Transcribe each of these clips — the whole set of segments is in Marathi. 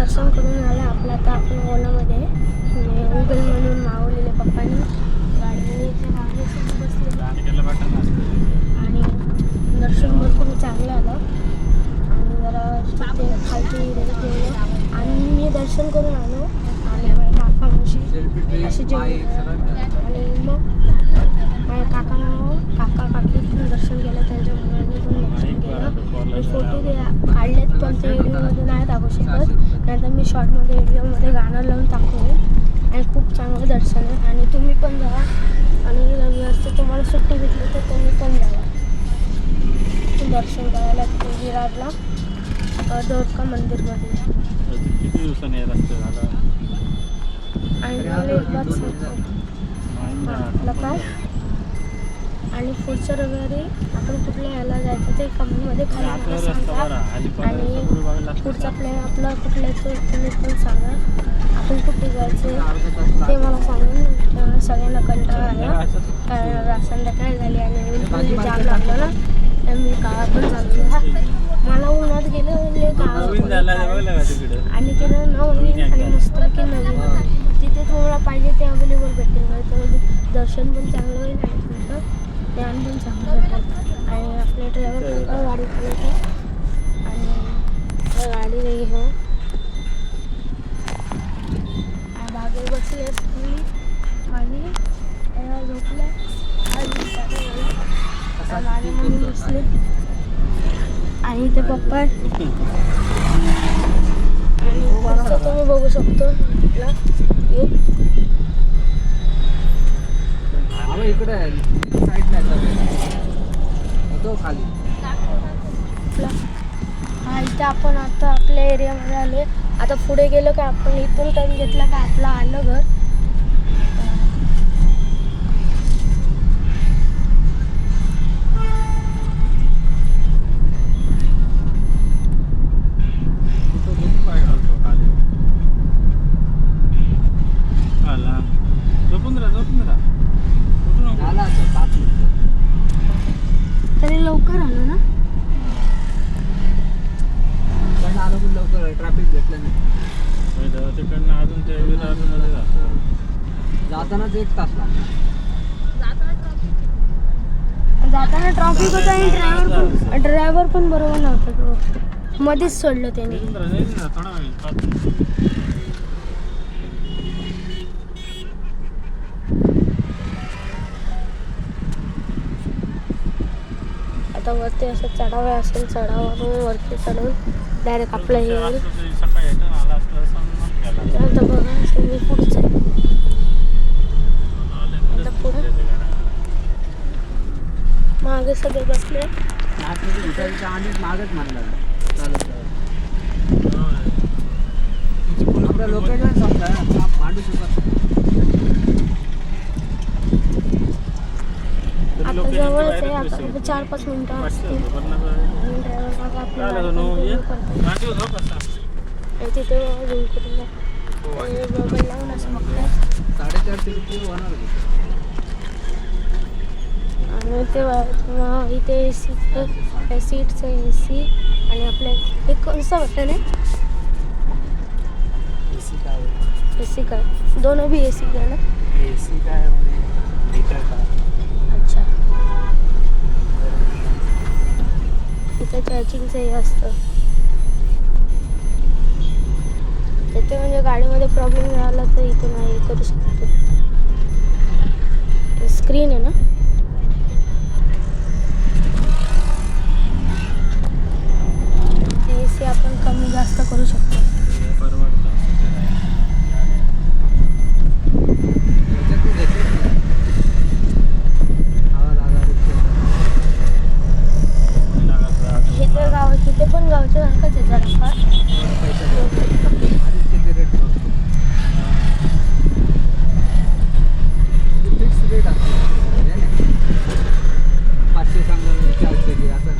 दर्शन करून आलं आपलं. आता आपण ओलामध्ये उबेल म्हणून मागवलेले पप्पांनी गाडीने ते मागे बसले आणि दर्शन भरपूर चांगलं आलं. आणि जरा तिथे खालची जेवलं आणि मी दर्शन करून आलो आणि माझ्या काका मावशी असे जेवले. आणि मग माझ्या काका काकीतून दर्शन केलं, त्यांच्या मुलांनी पण दर्शन केलं. मी फोटो काढलेत पण ते व्हिडिओमध्ये नाही टाकू शकत, नाहीतर मी शॉर्टमध्ये व्हिडिओमध्ये गाणं लावून टाकून. आणि खूप चांगलं दर्शन आहे आणि तुम्ही पण जा. आणि रविवारचं तुम्हाला सुट्टी भेटली तर तुम्ही पण जावा दर्शन करायला तिथे विरारला दोरका मंदिरमध्ये. किती दिवसांनी रस्ते झाला आणि मला एकदाच आपलं काय. आणि पुढच्या रविवारी आपण कुठल्या यायला जायचं ते कमेंटमध्ये खाली मला सांगा. आणि पुढचा प्लॅन आपला कुठल्याचं तुम्ही पण सांगा, आपण कुठे जायचं ते मला सांगून. सगळ्यांना कंटाळा आला कारण संध्याकाळ झाली आणि ऊन पण जाम लागलं ना, मी गावा पण चाललो. मला उन्हात गेलं आणि तिथं नवीन आणि मस्त की नवीन तिथे तुम्हाला पाहिजे ते अवेलेबल भेटेल. तर दर्शन पण चांगलं होईल आणि तुमचं ध्यान पण चांगलं भेटेल. आणि आपल्या ड्रायव्हर पण गाडी चालवतो आणि गाडी नाही हो बागेत बसली असली आणि झोपल्या माझे मम्मी बसले आणि ते पप्पा. आणि तुम्ही बघू शकतो इकडे साईडला खाली. हा इथे आपण आता आपल्या एरियामध्ये आले. आता पुढे गेलो का आपण इथून टर्न घेतला का आपलं आलं घर. तरी लवकर आलो ना, आलो पण लवकर ट्रॅफिक भेटलं नाही. तिकडनं अजून ते विरारमध्ये जातानाच 1 तास लागला. जाताना ट्रॉफिक होता आणि ड्रायव्हर पण बरोबर नव्हता, मध्येच सोडलं त्याने. थोडा आता वरती असं चढावं असेल, चढावरून वरती चढून डायरेक्ट आपलं हे येईल. आता बघा तुम्ही पुढचं आता पुढं मागे सगळे बसले. मागच मानला लोकेशन समजा मांडू शकत. आता जवळच आहे, आता 4-5 मिनिटं असतील. आणि ड्रायव्हर मागा तिथे झूम करून मोबाईल लावून असं बघतात. 450 रुपये होणार. आणि ते इथे सीटचं AC आणि आपल्या हे कोणतं बटन आहे AC काय दोन भी AC का ना AC काय मीटर का. अच्छा इथं चार्जिंगचं हे असतं. इथे म्हणजे गाडीमध्ये प्रॉब्लेम झाला तर इथून हे करू शकतो. स्क्रीन आहे ना. AC आपण कमी जास्त करू शकतो. इथे गाव तिथे पण गावच्या सारखंच आहे जरा फिक्स रेट असतो 500 सांगा 400 घे असं.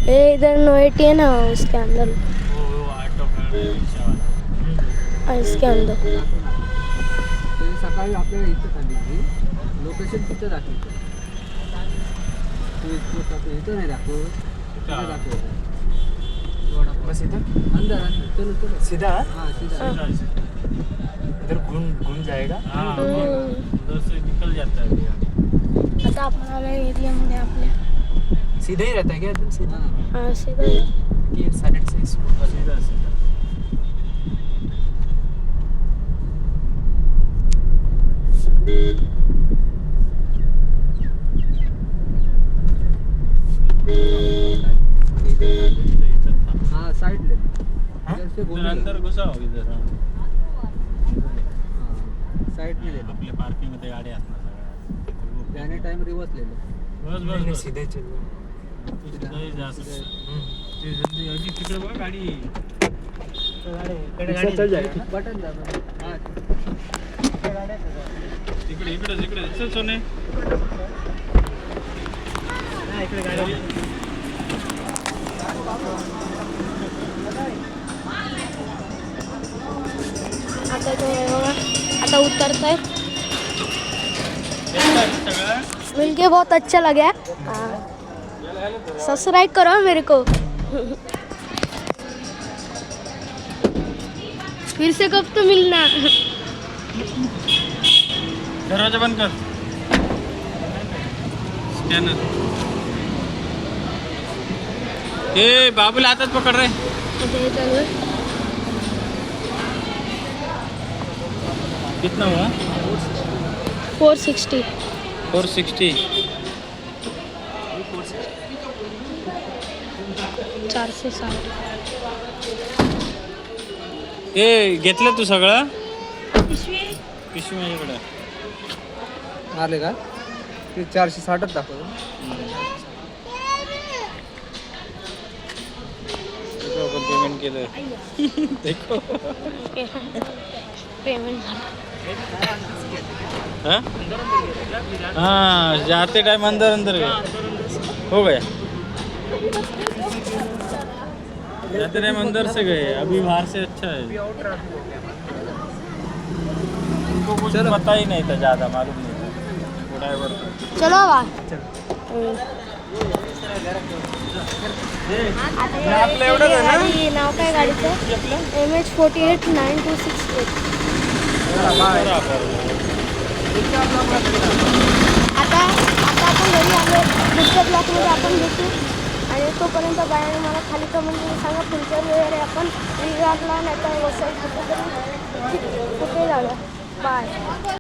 ये इधर नोएटी है ना, उसके अंदर, वो ऑटो खड़ा है रिक्षावाला. इसके अंदर. तरी सकाळी आपल्याला इथं सांगितली लोकेशन तिथं दाखवतं. इथं नाही दाखवत, तिथं दाखवतं. बस इधर अंदर अंदर चलो चलो. सीधा हाँ सीधा. इधर घूम जाएगा. हाँ उधर से निकल जाता है भैया. आता आपण आलो एरियामध्ये आपल्या. सीधा ही रहता है क्या एकदम सीधा हाँ. हा सीधा आहे. कि साइड से इसको सीधा सीधा. इधर था. हाँ साइड ले. हाँ? इधर से इधर घूमने. अंदर घुसा हो इधर. हाँ साइड में ले लो. आपल्या पार्किंग मध्ये गाडी असणार सगळ्या. जाने टाइम रिवर्स ले लो. बस नहीं, नहीं, बस सीधे चल रहा सीधा जा सकते. है. ते जल्दी अगदी तिकडे बघा गाडी. रिक्शा चल जाएगा ना? बटन दाबा. हाँ. इकडे इकडे इकडे चल सोने. इकडे गाडी. आता तो बघा, आता उतरतायत. सगळं मिलके बहुत अच्छा लगा. सब्सक्राइब करो मेरे को. फिर से कब तो मिलना. दरवाजा बंद कर. स्कॅनर. ए बाबूला हातात पकड रे. आता हे चालू आहे. कितना हुआ 460. 460. 460. ए घेतलं तू सगळं. पिशवी माझ्याकडे. आले का ते 460च दाखवतो. पेमेंट केलं. देखो. पेमेंट झालं. हाँ हाँ जाते टाइम अंदर अंदर गए. हो गया. जाते टाइम अंदर से गए. अभी बाहर से अच्छा है. इनको कुछ पता ही नहीं था, ज़्यादा मालूम नहीं था. ड्राइवर चलो बा. आपलं एवढंच आहे ना? गाडी नाव काय गाडीचं? MH48 9268. आता आपण घरी आलो. पुढच्या ब्लॉकमध्ये आपण भेटू. आणि तोपर्यंत बायाने मला खाली कमेंटमध्ये सांगा पुढच्या वेळेला आपण विरारला नाही तर वसई कुठे जाऊया. बाय.